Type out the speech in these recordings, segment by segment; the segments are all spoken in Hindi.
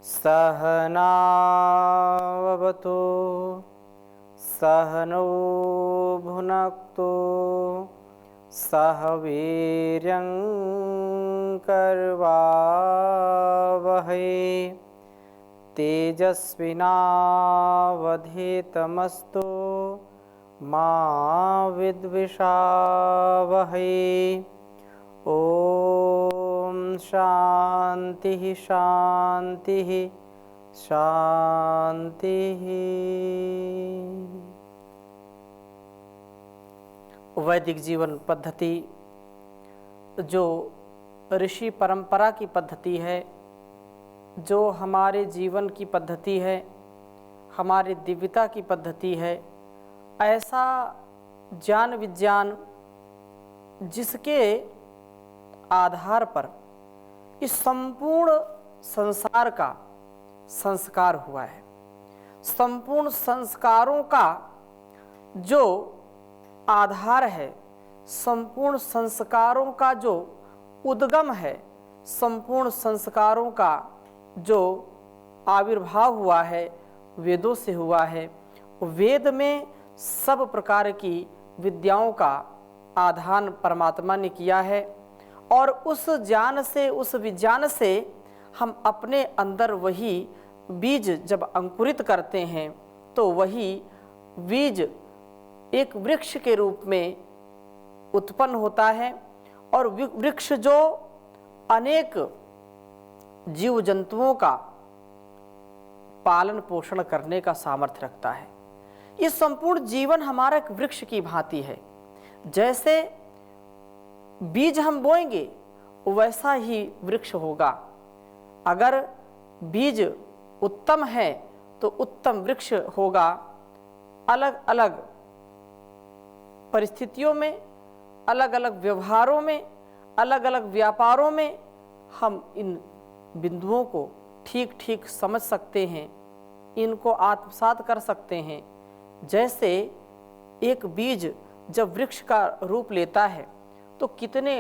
सहनाववतु सहनौ भुनक्तु सह वीर्यं करवावहै तेजस्विनावधीतमस्तु मा विद्विषावहै। ओम शांति शांति शांति। वैदिक जीवन पद्धति जो ऋषि परंपरा की पद्धति है, जो हमारे जीवन की पद्धति है, हमारी दिव्यता की पद्धति है, ऐसा ज्ञान विज्ञान जिसके आधार पर इस संपूर्ण संसार का संस्कार हुआ है, संपूर्ण संस्कारों का जो आधार है, संपूर्ण संस्कारों का जो उद्गम है, संपूर्ण संस्कारों का जो आविर्भाव हुआ है वेदों से हुआ है। वेद में सब प्रकार की विद्याओं का आधान परमात्मा ने किया है और उस ज्ञान से, उस विज्ञान से हम अपने अंदर वही बीज जब अंकुरित करते हैं तो वही बीज एक वृक्ष के रूप में उत्पन्न होता है और वृक्ष जो अनेक जीव जंतुओं का पालन पोषण करने का सामर्थ्य रखता है। इस संपूर्ण जीवन हमारा एक वृक्ष की भांति है। जैसे बीज हम बोएंगे वैसा ही वृक्ष होगा। अगर बीज उत्तम है तो उत्तम वृक्ष होगा। अलग अलग परिस्थितियों में, अलग अलग व्यवहारों में, अलग अलग व्यापारों में हम इन बिंदुओं को ठीक ठीक समझ सकते हैं, इनको आत्मसात कर सकते हैं। जैसे एक बीज जब वृक्ष का रूप लेता है तो कितने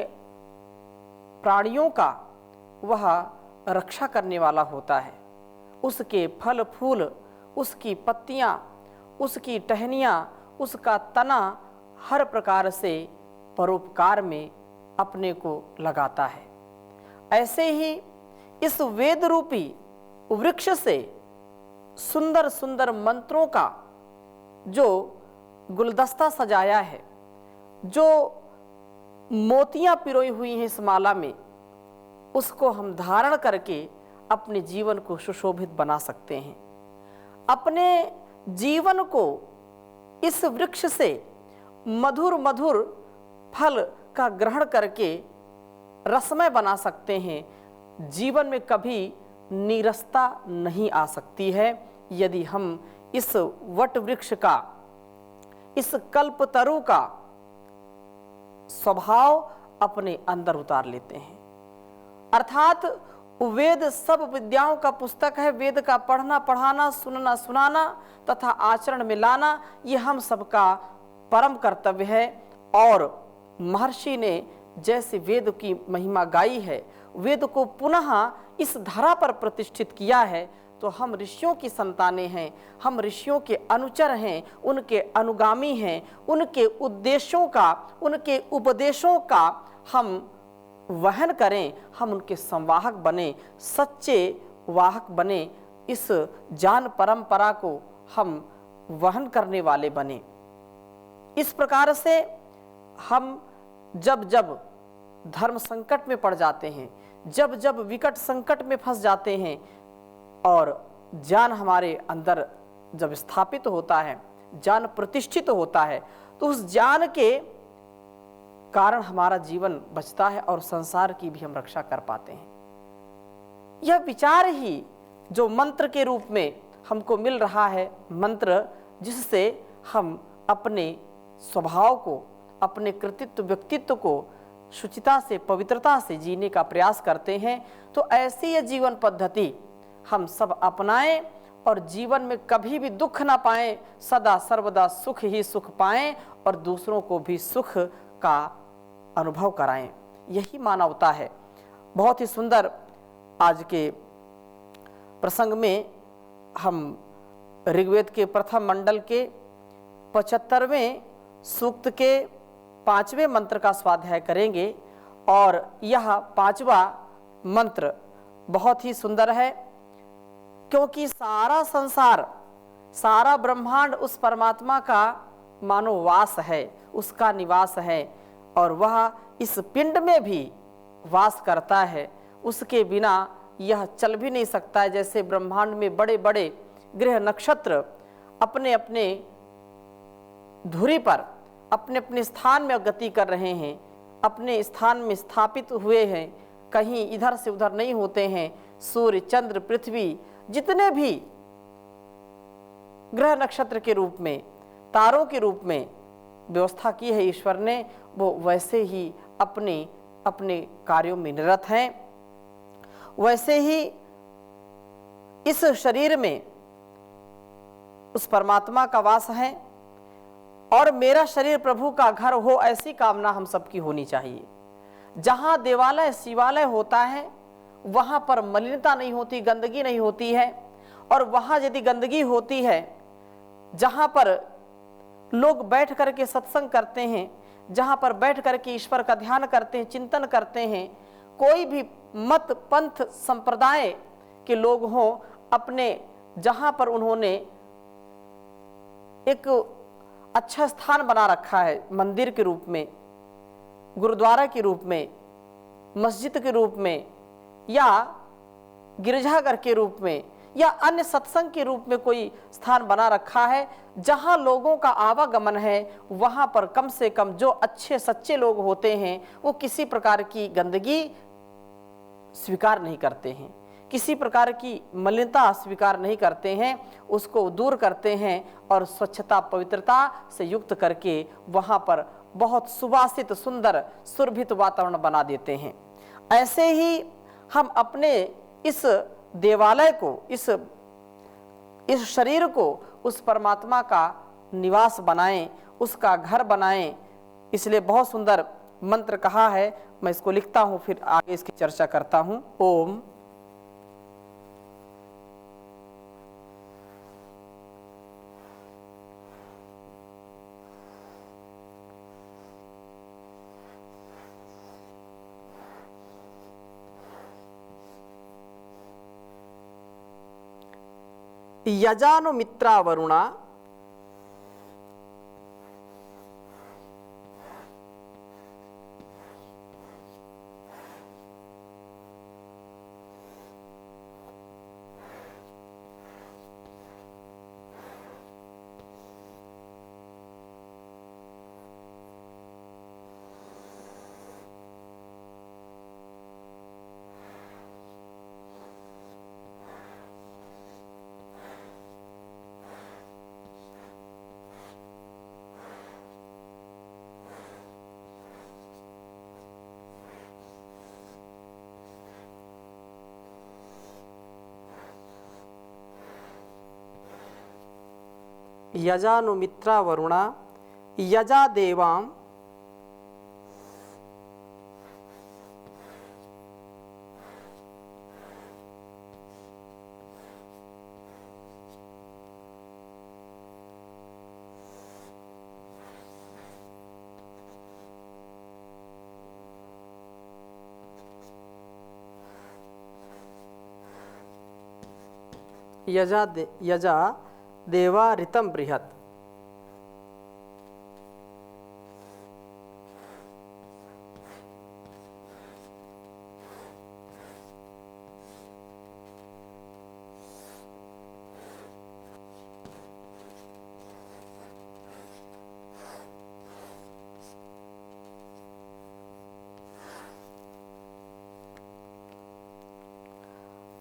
प्राणियों का वह रक्षा करने वाला होता है। उसके फल फूल, उसकी पत्तियां, उसकी टहनियां, उसका तना हर प्रकार से परोपकार में अपने को लगाता है। ऐसे ही इस वेद रूपी वृक्ष से सुंदर सुंदर मंत्रों का जो गुलदस्ता सजाया है, जो मोतियां पिरोई हुई हैं इस माला में, उसको हम धारण करके अपने जीवन को सुशोभित बना सकते हैं। अपने जीवन को इस वृक्ष से मधुर मधुर फल का ग्रहण करके रसमय बना सकते हैं। जीवन में कभी नीरसता नहीं आ सकती है यदि हम इस वट वृक्ष का, इस कल्पतरु का स्वभाव अपने अंदर उतार लेते हैं। अर्थात वेद सब विद्याओं का पुस्तक है। वेद का पढ़ना, पढ़ाना, सुनना, सुनाना तथा आचरण में लाना ये हम सबका परम कर्तव्य है। और महर्षि ने जैसे वेद की महिमा गाई है, वेद को पुनः इस धरा पर प्रतिष्ठित किया है, तो हम ऋषियों की संतानें हैं, हम ऋषियों के अनुचर हैं, उनके अनुगामी हैं। उनके उद्देश्यों का, उनके उपदेशों का हम वहन करें, हम उनके संवाहक बने, सच्चे वाहक बने, इस ज्ञान परंपरा को हम वहन करने वाले बने। इस प्रकार से हम जब जब धर्म संकट में पड़ जाते हैं, जब जब विकट संकट में फंस जाते हैं और ज्ञान हमारे अंदर जब स्थापित होता है, ज्ञान प्रतिष्ठित होता है, तो उस ज्ञान के कारण हमारा जीवन बचता है और संसार की भी हम रक्षा कर पाते हैं। यह विचार ही जो मंत्र के रूप में हमको मिल रहा है, मंत्र जिससे हम अपने स्वभाव को, अपने कृतित्व व्यक्तित्व को शुचिता से, पवित्रता से जीने का प्रयास करते हैं, तो ऐसी यह जीवन पद्धति हम सब अपनाएं और जीवन में कभी भी दुख ना पाएं, सदा सर्वदा सुख ही सुख पाएं और दूसरों को भी सुख का अनुभव कराएं। यही मानवता है। बहुत ही सुंदर आज के प्रसंग में हम ऋग्वेद के प्रथम मंडल के 75वें सूक्त के 5वें मंत्र का स्वाध्याय करेंगे। और यह 5वां मंत्र बहुत ही सुंदर है, क्योंकि सारा संसार, सारा ब्रह्मांड उस परमात्मा का मानो वास है, उसका निवास है, और वह इस पिंड में भी वास करता है। उसके बिना यह चल भी नहीं सकता है। जैसे ब्रह्मांड में बड़े बड़े ग्रह नक्षत्र अपने अपने धुरी पर अपने अपने स्थान में गति कर रहे हैं, अपने स्थान में स्थापित हुए हैं, कहीं इधर से उधर नहीं होते हैं। सूर्य, चंद्र, पृथ्वी, जितने भी ग्रह नक्षत्र के रूप में, तारों के रूप में व्यवस्था की है ईश्वर ने, वो वैसे ही अपने अपने कार्यों में निरत हैं। वैसे ही इस शरीर में उस परमात्मा का वास है, और मेरा शरीर प्रभु का घर हो, ऐसी कामना हम सबकी होनी चाहिए। जहाँ देवालय शिवालय होता है वहाँ पर मलिनता नहीं होती, गंदगी नहीं होती है। और वहाँ यदि गंदगी होती है, जहाँ पर लोग बैठ करके सत्संग करते हैं, जहाँ पर बैठ करके ईश्वर का ध्यान करते हैं, चिंतन करते हैं, कोई भी मत पंथ संप्रदाय के लोग हों, अपने जहाँ पर उन्होंने एक अच्छा स्थान बना रखा है, मंदिर के रूप में, गुरुद्वारा के रूप में, मस्जिद के रूप में, या गिरजाघर के रूप में, या अन्य सत्संग के रूप में कोई स्थान बना रखा है, जहां लोगों का आवागमन है, वहां पर कम से कम जो अच्छे सच्चे लोग होते हैं वो किसी प्रकार की गंदगी स्वीकार नहीं करते हैं, किसी प्रकार की मलिनता स्वीकार नहीं करते हैं, उसको दूर करते हैं और स्वच्छता पवित्रता से युक्त करके वहाँ पर बहुत सुवासित सुंदर सुरभित वातावरण बना देते हैं। ऐसे ही हम अपने इस देवालय को, इस शरीर को उस परमात्मा का निवास बनाएं, उसका घर बनाएं। इसलिए बहुत सुंदर मंत्र कहा है। मैं इसको लिखता हूँ, फिर आगे इसकी चर्चा करता हूँ। ओम यजानु मित्रा वरुणा यजानु मित्रा वरुणा यजा देवां यजा देवा ऋतम बृहत्।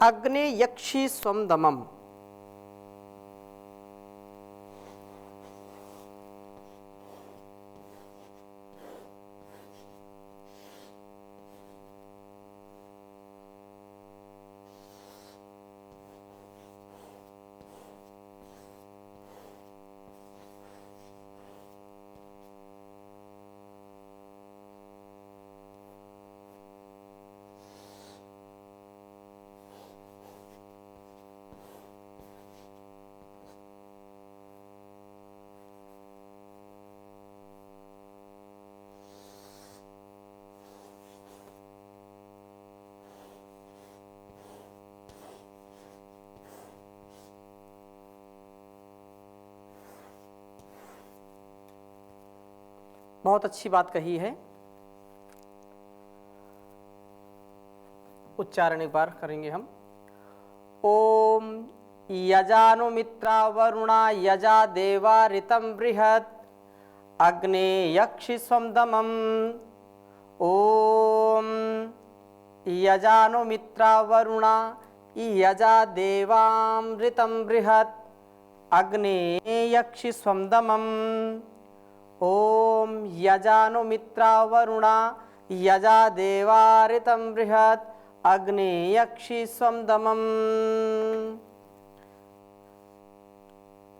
अग्ने यक्षी स्वम दमम। बहुत अच्छी बात कही है। उच्चारण एक बार करेंगे हम। ओम यजानो मित्रा वरुणा यजा देवा ऋतं बृहत् अग्ने यक्षि स्वमदमम्। ओम यजानो मित्रा वरुणा यजा देवामृतं बृहत् अग्ने यक्षि स्वमदमम्। ओम यजानो मित्रा वरुणा यजा देवाऋतं बृहत् अग्ने यक्षि स्वमदमम्।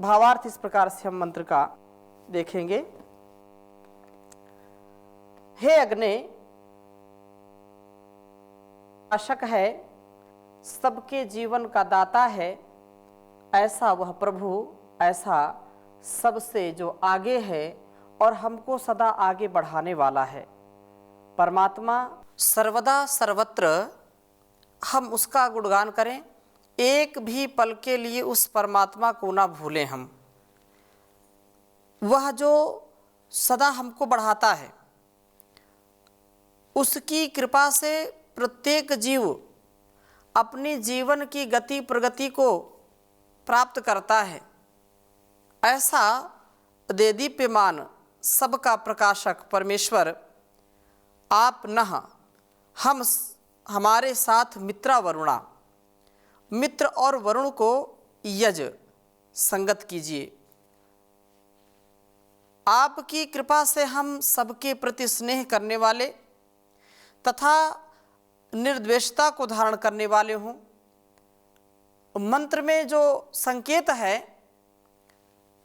भावार्थ इस प्रकार से हम मंत्र का देखेंगे। हे अग्नि, शासक है, सबके जीवन का दाता है, ऐसा वह प्रभु, ऐसा सबसे जो आगे है और हमको सदा आगे बढ़ाने वाला है परमात्मा। सर्वदा सर्वत्र हम उसका गुणगान करें, एक भी पल के लिए उस परमात्मा को ना भूलें हम। वह जो सदा हमको बढ़ाता है, उसकी कृपा से प्रत्येक जीव अपनी जीवन की गति प्रगति को प्राप्त करता है। ऐसा देदीप्यमान सबका प्रकाशक परमेश्वर आप नह हम हमारे साथ मित्रा वरुणा, मित्र और वरुण को यज संगत कीजिए। आपकी कृपा से हम सबके प्रति स्नेह करने वाले तथा निर्द्वेषता को धारण करने वाले हों। मंत्र में जो संकेत है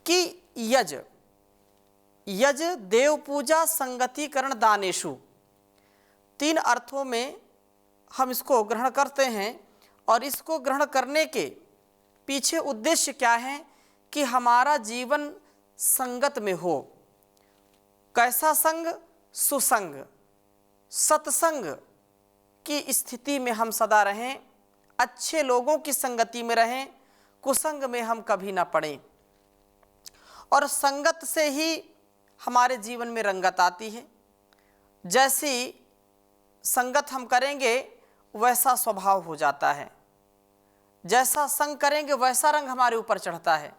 कि यज, यज देव पूजा संगतिकरण दानेशु, 3 अर्थों में हम इसको ग्रहण करते हैं। और इसको ग्रहण करने के पीछे उद्देश्य क्या है कि हमारा जीवन संगत में हो। कैसा संग? सुसंग, सत्संग की स्थिति में हम सदा रहें, अच्छे लोगों की संगति में रहें, कुसंग में हम कभी ना पड़ें। और संगत से ही हमारे जीवन में रंगत आती है। जैसी संगत हम करेंगे वैसा स्वभाव हो जाता है, जैसा संग करेंगे वैसा रंग हमारे ऊपर चढ़ता है।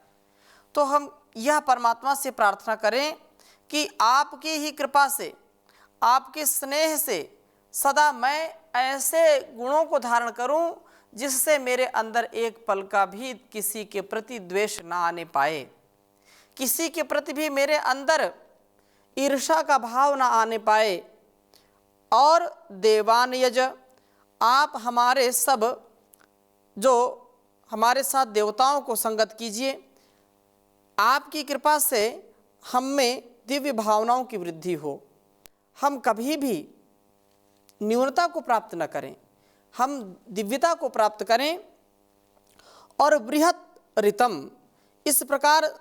तो हम यह परमात्मा से प्रार्थना करें कि आपकी ही कृपा से, आपके स्नेह से सदा मैं ऐसे गुणों को धारण करूं जिससे मेरे अंदर एक पल का भी किसी के प्रति द्वेष ना आने पाए, किसी के प्रति भी मेरे अंदर ईर्ष्या का भाव ना आने पाए। और देवान यज, आप हमारे सब जो हमारे साथ देवताओं को संगत कीजिए। आपकी कृपा से हम में दिव्य भावनाओं की वृद्धि हो, हम कभी भी न्यूनता को प्राप्त न करें, हम दिव्यता को प्राप्त करें। और बृहत ऋतम, इस प्रकार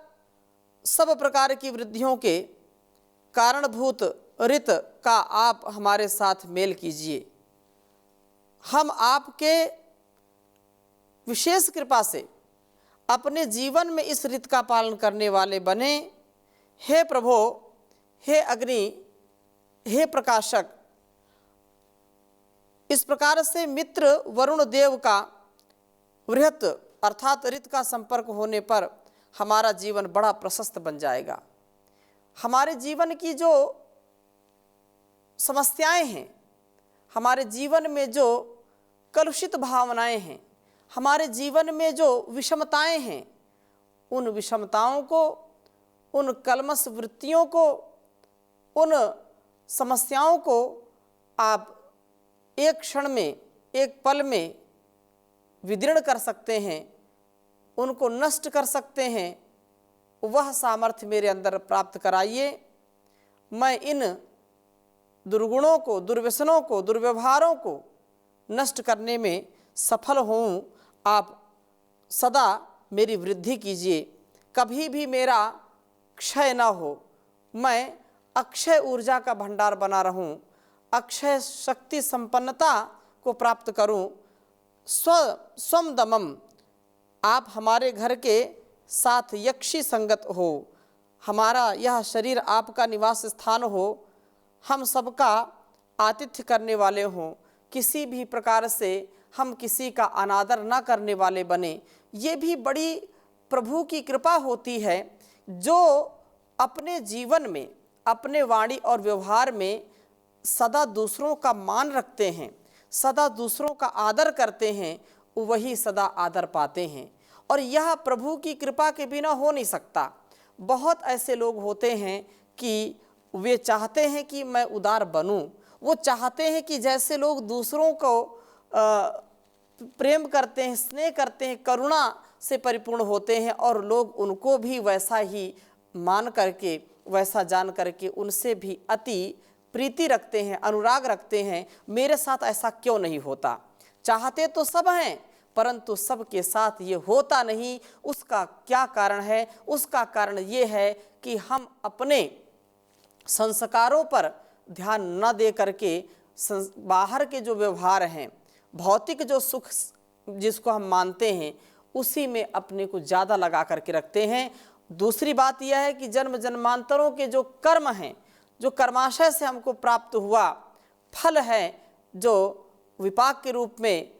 सब प्रकार की वृद्धियों के कारणभूत ऋत का आप हमारे साथ मेल कीजिए। हम आपके विशेष कृपा से अपने जीवन में इस ऋत का पालन करने वाले बने। हे प्रभो, हे अग्नि, हे प्रकाशक, इस प्रकार से मित्र वरुण देव का वृहत अर्थात ऋत का संपर्क होने पर हमारा जीवन बड़ा प्रशस्त बन जाएगा। हमारे जीवन की जो समस्याएं हैं, हमारे जीवन में जो कलुषित भावनाएं हैं, हमारे जीवन में जो विषमताएं हैं, उन विषमताओं को, उन कलमश वृत्तियों को, उन समस्याओं को आप एक क्षण में, एक पल में विदीर्ण कर सकते हैं, उनको नष्ट कर सकते हैं। वह सामर्थ्य मेरे अंदर प्राप्त कराइए। मैं इन दुर्गुणों को, दुर्व्यसनों को, दुर्व्यवहारों को नष्ट करने में सफल होऊं। आप सदा मेरी वृद्धि कीजिए, कभी भी मेरा क्षय ना हो। मैं अक्षय ऊर्जा का भंडार बना रहूं, अक्षय शक्ति संपन्नता को प्राप्त करूं। स्वमदमम, आप हमारे घर के साथ यक्षी संगत हो, हमारा यह शरीर आपका निवास स्थान हो, हम सबका आतिथ्य करने वाले हों, किसी भी प्रकार से हम किसी का अनादर न करने वाले बने। ये भी बड़ी प्रभु की कृपा होती है, जो अपने जीवन में, अपने वाणी और व्यवहार में सदा दूसरों का मान रखते हैं, सदा दूसरों का आदर करते हैं, वही सदा आदर पाते हैं। और यह प्रभु की कृपा के बिना हो नहीं सकता। बहुत ऐसे लोग होते हैं कि वे चाहते हैं कि मैं उदार बनूं, वो चाहते हैं कि जैसे लोग दूसरों को प्रेम करते हैं, स्नेह करते हैं, करुणा से परिपूर्ण होते हैं, और लोग उनको भी वैसा ही मान करके, वैसा जान करके उनसे भी अति प्रीति रखते हैं, अनुराग रखते हैं। मेरे साथ ऐसा क्यों नहीं होता? चाहते तो सब हैं, परंतु सबके साथ ये होता नहीं। उसका क्या कारण है? उसका कारण ये है कि हम अपने संस्कारों पर ध्यान न दे करके बाहर के जो व्यवहार हैं, भौतिक जो सुख जिसको हम मानते हैं, उसी में अपने को ज़्यादा लगा करके रखते हैं। दूसरी बात यह है कि जन्म जन्मांतरों के जो कर्म हैं, जो कर्माशय से हमको प्राप्त हुआ फल है, जो विपाक के रूप में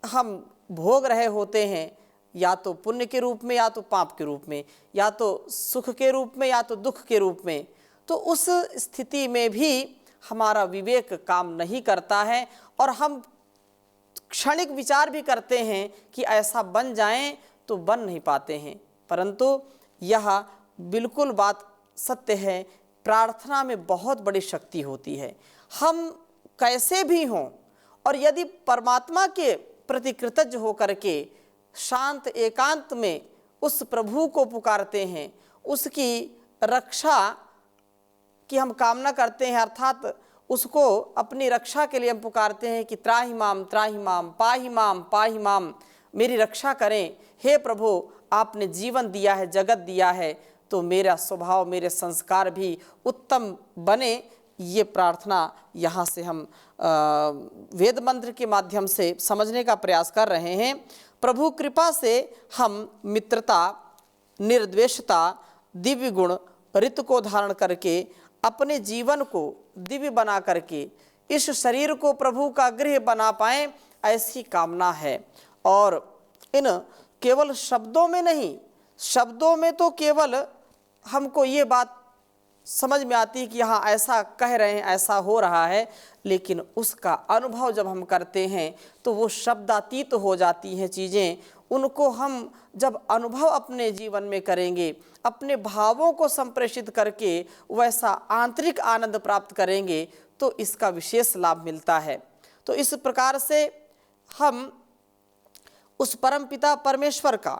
हम भोग रहे होते हैं, या तो पुण्य के रूप में, या तो पाप के रूप में, या तो सुख के रूप में, या तो दुख के रूप में, तो उस स्थिति में भी हमारा विवेक काम नहीं करता है, और हम क्षणिक विचार भी करते हैं कि ऐसा बन जाएं, तो बन नहीं पाते हैं। परंतु यह बिल्कुल बात सत्य है, प्रार्थना में बहुत बड़ी शक्ति होती है। हम कैसे भी हों, और यदि परमात्मा के प्रति कृतज्ञ होकर के शांत एकांत में उस प्रभु को पुकारते हैं, उसकी रक्षा की हम कामना करते हैं, अर्थात उसको अपनी रक्षा के लिए हम पुकारते हैं कि त्राहि माम पाहि माम, मेरी रक्षा करें। हे प्रभु, आपने जीवन दिया है, जगत दिया है, तो मेरा स्वभाव, मेरे संस्कार भी उत्तम बने। ये प्रार्थना यहाँ से हम वेद मंत्र के माध्यम से समझने का प्रयास कर रहे हैं। प्रभु कृपा से हम मित्रता, निर्द्वेषता, दिव्य गुण, ऋतु को धारण करके अपने जीवन को दिव्य बना करके इस शरीर को प्रभु का गृह बना पाएं, ऐसी कामना है। और इन केवल शब्दों में नहीं, शब्दों में तो केवल हमको ये बात समझ में आती है कि हाँ ऐसा कह रहे हैं, ऐसा हो रहा है, लेकिन उसका अनुभव जब हम करते हैं तो वो शब्दातीत हो जाती हैं चीज़ें। उनको हम जब अनुभव अपने जीवन में करेंगे, अपने भावों को संप्रेषित करके वैसा आंतरिक आनंद प्राप्त करेंगे, तो इसका विशेष लाभ मिलता है। तो इस प्रकार से हम उस परम पिता परमेश्वर का,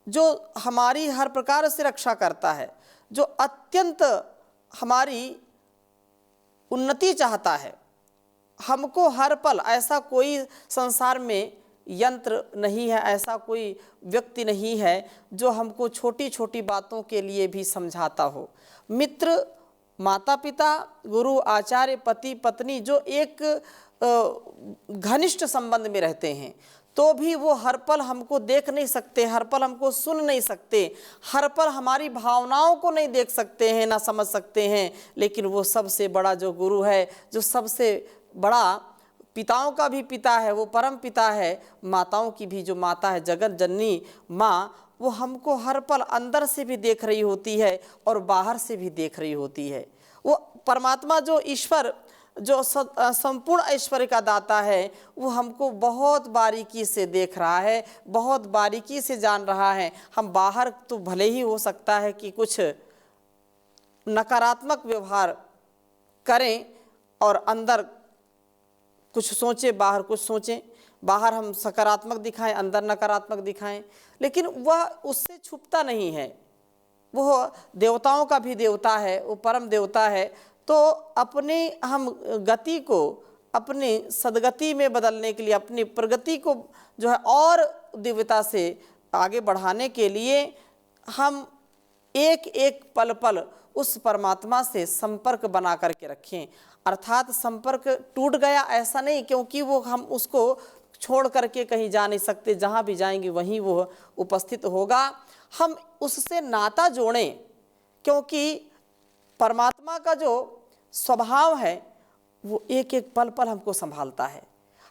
जो हमारी हर प्रकार से रक्षा करता है, जो अत्यंत हमारी उन्नति चाहता है, हमको हर पल, ऐसा कोई संसार में यंत्र नहीं है, ऐसा कोई व्यक्ति नहीं है जो हमको छोटी छोटी बातों के लिए भी समझाता हो। मित्र, माता पिता, गुरु, आचार्य, पति पत्नी जो एक घनिष्ठ संबंध में रहते हैं, तो भी वो हर पल हमको देख नहीं सकते, हर पल हमको सुन नहीं सकते, हर पल हमारी भावनाओं को नहीं देख सकते हैं, ना समझ सकते हैं, लेकिन वो सबसे बड़ा जो गुरु है, जो सबसे बड़ा पिताओं का भी पिता है, वो परम पिता है, माताओं की भी जो माता है, जगत जननी माँ, वो हमको हर पल अंदर से भी देख रही होती है और बाहर से भी देख रही होती है। वो परमात्मा जो ईश्वर, जो संपूर्ण ऐश्वर्य का दाता है, वो हमको बहुत बारीकी से देख रहा है, बहुत बारीकी से जान रहा है। हम बाहर तो भले ही हो सकता है कि कुछ नकारात्मक व्यवहार करें और अंदर कुछ सोचें, बाहर कुछ सोचें, बाहर हम सकारात्मक दिखाएं, अंदर नकारात्मक दिखाएं, लेकिन वह उससे छुपता नहीं है। वो देवताओं का भी देवता है, वो परम देवता है। तो अपने हम गति को अपनी सदगति में बदलने के लिए, अपनी प्रगति को जो है और दिव्यता से आगे बढ़ाने के लिए हम एक एक पल पल उस परमात्मा से संपर्क बना करके रखें। अर्थात संपर्क टूट गया ऐसा नहीं, क्योंकि वो हम उसको छोड़ करके कहीं जा नहीं सकते, जहाँ भी जाएंगे वहीं वो उपस्थित होगा। हम उससे नाता जोड़ें, क्योंकि परमात्मा का जो स्वभाव है वो एक एक पल पल हमको संभालता है।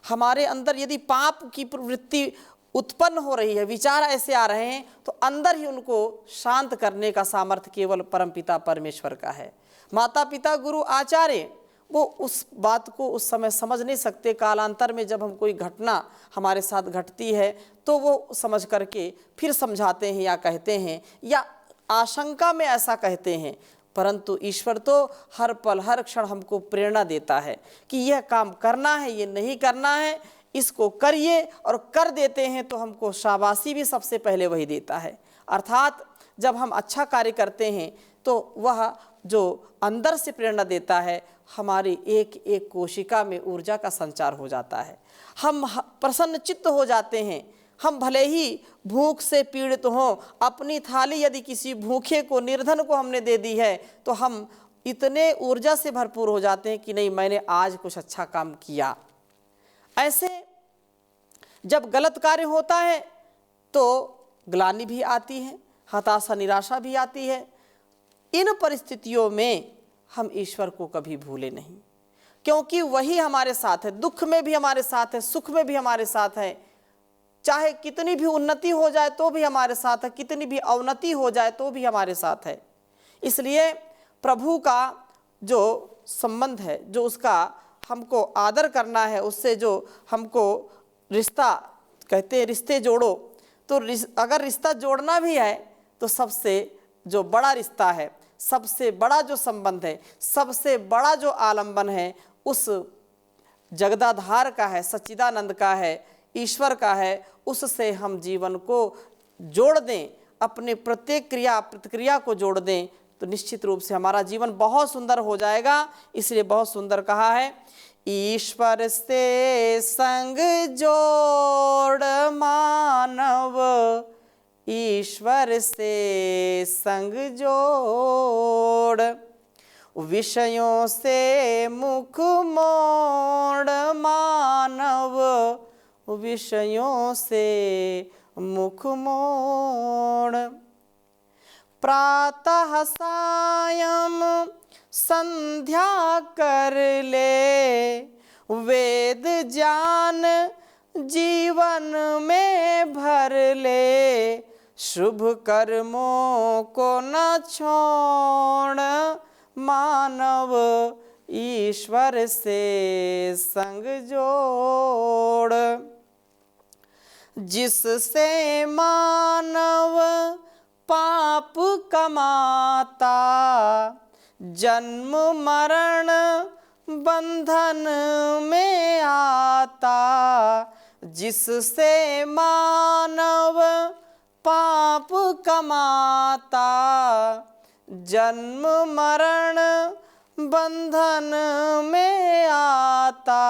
हमारे अंदर यदि पाप की प्रवृत्ति उत्पन्न हो रही है, विचार ऐसे आ रहे हैं, तो अंदर ही उनको शांत करने का सामर्थ्य केवल परमपिता परमेश्वर का है। माता पिता गुरु आचार्य वो उस बात को उस समय समझ नहीं सकते। कालांतर में जब हम कोई घटना हमारे साथ घटती है तो वो समझ करके फिर समझाते हैं या कहते हैं या आशंका में ऐसा कहते हैं, परंतु ईश्वर तो हर पल हर क्षण हमको प्रेरणा देता है कि यह काम करना है, ये नहीं करना है, इसको करिए, और कर देते हैं तो हमको शाबाशी भी सबसे पहले वही देता है। अर्थात जब हम अच्छा कार्य करते हैं तो वह जो अंदर से प्रेरणा देता है, हमारी एक एक कोशिका में ऊर्जा का संचार हो जाता है, हम प्रसन्न चित्त हो जाते हैं। हम भले ही भूख से पीड़ित हों, अपनी थाली यदि किसी भूखे को, निर्धन को हमने दे दी है, तो हम इतने ऊर्जा से भरपूर हो जाते हैं कि नहीं, मैंने आज कुछ अच्छा काम किया। ऐसे जब गलत कार्य होता है तो ग्लानि भी आती है, हताशा निराशा भी आती है। इन परिस्थितियों में हम ईश्वर को कभी भूले नहीं, क्योंकि वही हमारे साथ है, दुख में भी हमारे साथ है, सुख में भी हमारे साथ है। चाहे कितनी भी उन्नति हो जाए तो भी हमारे साथ है, कितनी भी अवनति हो जाए तो भी हमारे साथ है। इसलिए प्रभु का जो संबंध है, जो उसका हमको आदर करना है, उससे जो हमको रिश्ता कहते हैं रिश्ते जोड़ो, तो अगर रिश्ता जोड़ना भी है तो सबसे जो बड़ा रिश्ता है, सबसे बड़ा जो संबंध है, सबसे बड़ा जो आलंबन है, उस जगदाधार का है, सच्चिदानंद का है, ईश्वर का है। उससे हम जीवन को जोड़ दें, अपने प्रत्येक क्रिया प्रतिक्रिया को जोड़ दें, तो निश्चित रूप से हमारा जीवन बहुत सुंदर हो जाएगा। इसलिए बहुत सुंदर कहा है, ईश्वर से संग जोड़ मानव, ईश्वर से संग जोड़, विषयों से मुख मोड़ मानव, विषयों से मुख मोड़। प्रातः सायं संध्या कर ले, वेद ज्ञान जीवन में भर ले, शुभ कर्मों को न छोड़ मानव, ईश्वर से संग जोड़। जिससे मानव पाप कमाता, जन्म मरण बंधन में आता, जिससे मानव पाप कमाता, जन्म मरण बंधन में आता,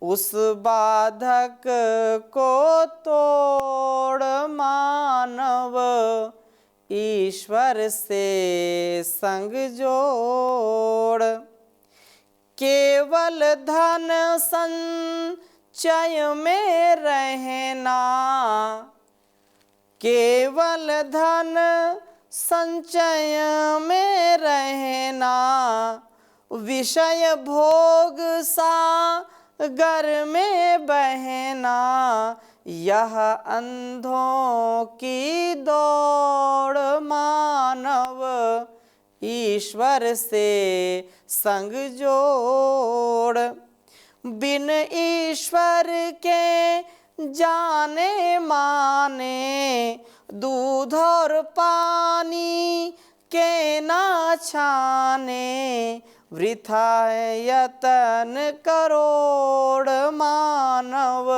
उस बाधक को तोड़ मानव, ईश्वर से संग जोड़। केवल धन संचय में रहना, केवल धन संचय में रहना, विषय भोग सागर में बहना, यह अंधों की दौड़ मानव, ईश्वर से संग जोड़। बिन ईश्वर के जाने माने, दूध और पानी के ना छाने, वृथा है यतन करोड़ मानव,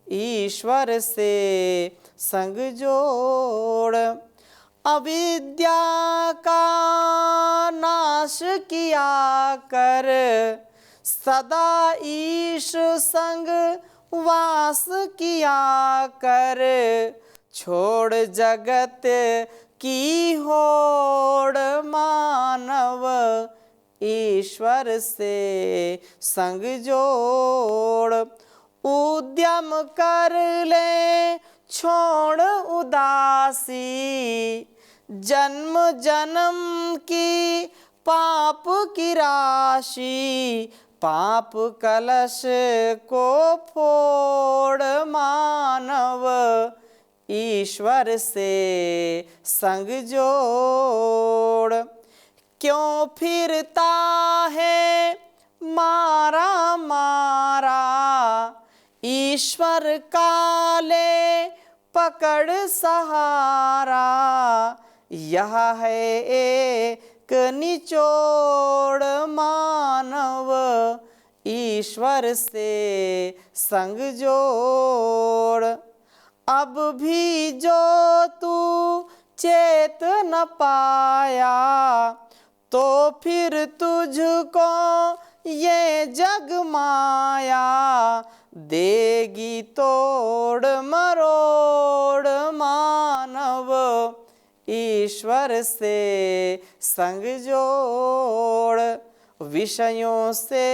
ईश्वर से संग जोड़। अविद्या का नाश किया कर, सदा ईश संग वास किया कर, छोड़ जगत की होड़ मानव, ईश्वर से संग जोड़। उद्यम कर ले छोड़ उदासी, जन्म जन्म की पाप की राशि, पाप कलश को फोड़ मानव, ईश्वर से संग जोड़। क्यों फिरता है मारा मारा, ईश्वर का ले पकड़ सहारा, यह है एक निचोड़ मानव, ईश्वर से संग जोड़। अब भी जो तू चेत न पाया, तो फिर तुझको ये जग माया देगी तोड़ मरोड़ मानव, ईश्वर से संग जोड़। विषयों से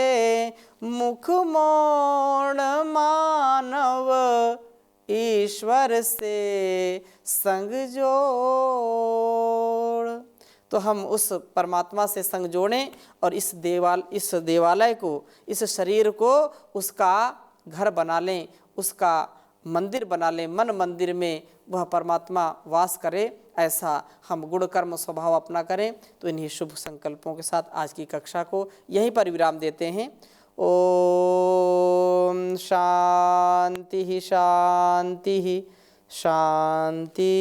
मुख मोड़ मानव, ईश्वर से संग जोड़। तो हम उस परमात्मा से संग जोड़ें और इस देवालय को, इस शरीर को उसका घर बना लें, उसका मंदिर बना लें। मन मंदिर में वह परमात्मा वास करे, ऐसा हम गुण कर्म स्वभाव अपना करें। तो इन्हीं शुभ संकल्पों के साथ आज की कक्षा को यहीं पर विराम देते हैं। ओम शांति शांति शांति।